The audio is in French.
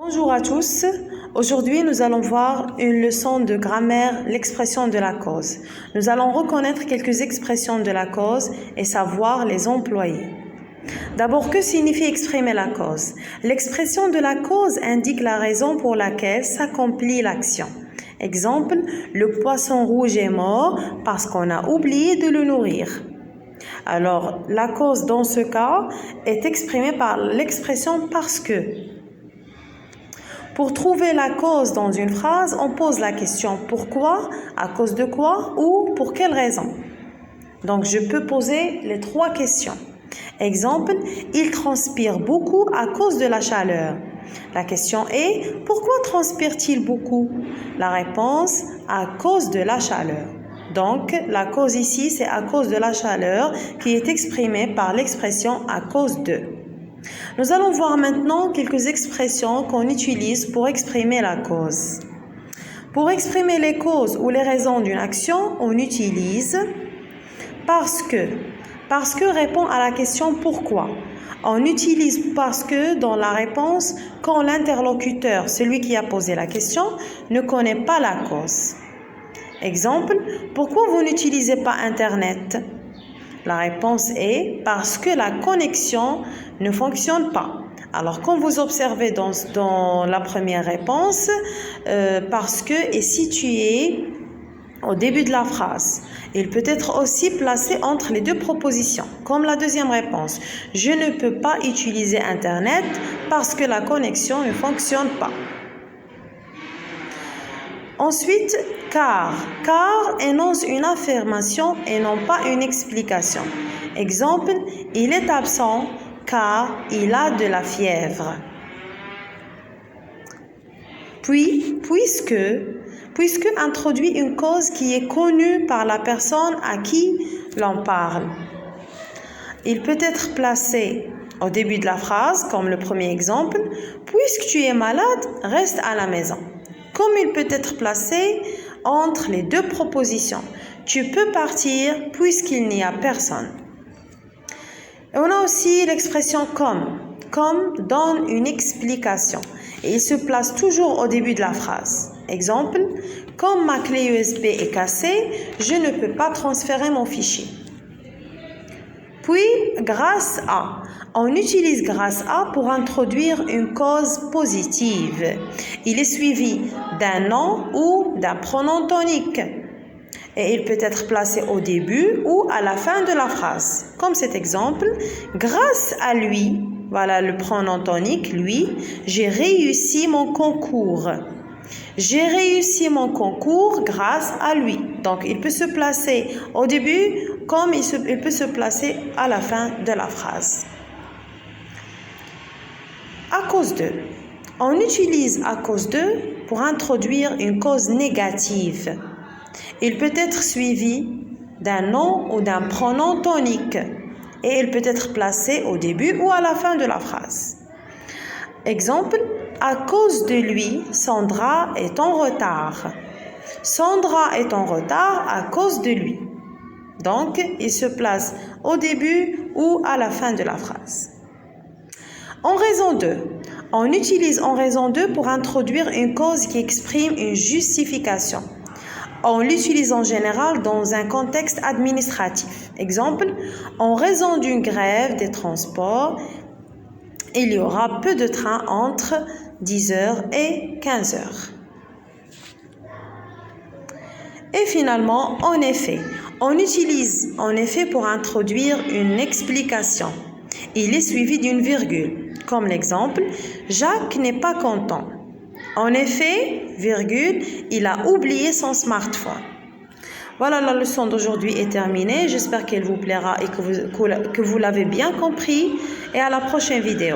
Bonjour à tous. Aujourd'hui, nous allons voir une leçon de grammaire, l'expression de la cause. Nous allons reconnaître quelques expressions de la cause et savoir les employer. D'abord, que signifie exprimer la cause? L'expression de la cause indique la raison pour laquelle s'accomplit l'action. Exemple, le poisson rouge est mort parce qu'on a oublié de le nourrir. Alors, la cause dans ce cas est exprimée par l'expression parce que. Pour trouver la cause dans une phrase, on pose la question pourquoi, à cause de quoi ou pour quelle raison. Donc, je peux poser les trois questions. Exemple, il transpire beaucoup à cause de la chaleur. La question est pourquoi transpire-t-il beaucoup? La réponse, à cause de la chaleur. Donc, la cause ici, c'est à cause de la chaleur qui est exprimée par l'expression à cause de. Nous allons voir maintenant quelques expressions qu'on utilise pour exprimer la cause. Pour exprimer les causes ou les raisons d'une action, on utilise parce que. Parce que répond à la question pourquoi. On utilise parce que dans la réponse quand l'interlocuteur, celui qui a posé la question, ne connaît pas la cause. Exemple, pourquoi vous n'utilisez pas Internet? La réponse est parce que la connexion ne fonctionne pas. Alors, comme vous observez dans la première réponse, parce que est situé au début de la phrase. Il peut être aussi placé entre les deux propositions, comme la deuxième réponse. Je ne peux pas utiliser Internet parce que la connexion ne fonctionne pas. Ensuite, car. Car énonce une affirmation et non pas une explication. Exemple, il est absent car il a de la fièvre. Puis, puisque introduit une cause qui est connue par la personne à qui l'on parle. Il peut être placé au début de la phrase, comme le premier exemple, puisque tu es malade, reste à la maison. Comme il peut être placé entre les deux propositions. Tu peux partir puisqu'il n'y a personne. Et on a aussi l'expression comme. Comme donne une explication. Et il se place toujours au début de la phrase. Exemple, comme ma clé USB est cassée, je ne peux pas transférer mon fichier. Puis, grâce à. On utilise grâce à pour introduire une cause positive. Il est suivi d'un nom ou d'un pronom tonique. Et il peut être placé au début ou à la fin de la phrase. Comme cet exemple, grâce à lui, voilà le pronom tonique, lui, j'ai réussi mon concours. J'ai réussi mon concours grâce à lui. Donc, il peut se placer au début comme il peut se placer à la fin de la phrase. À cause de. On utilise à cause de pour introduire une cause négative. Il peut être suivi d'un nom ou d'un pronom tonique. Et il peut être placé au début ou à la fin de la phrase. Exemple, à cause de lui, Sandra est en retard. Sandra est en retard à cause de lui. Donc, il se place au début ou à la fin de la phrase. En raison de. On utilise en raison de pour introduire une cause qui exprime une justification. On l'utilise en général dans un contexte administratif. Exemple, en raison d'une grève des transports, il y aura peu de trains entre 10h et 15h. Et finalement, en effet, on utilise en effet pour introduire une explication. Il est suivi d'une virgule, comme l'exemple, Jacques n'est pas content. En effet, virgule, il a oublié son smartphone. Voilà, la leçon d'aujourd'hui est terminée. J'espère qu'elle vous plaira et que vous l'avez bien compris. Et à la prochaine vidéo.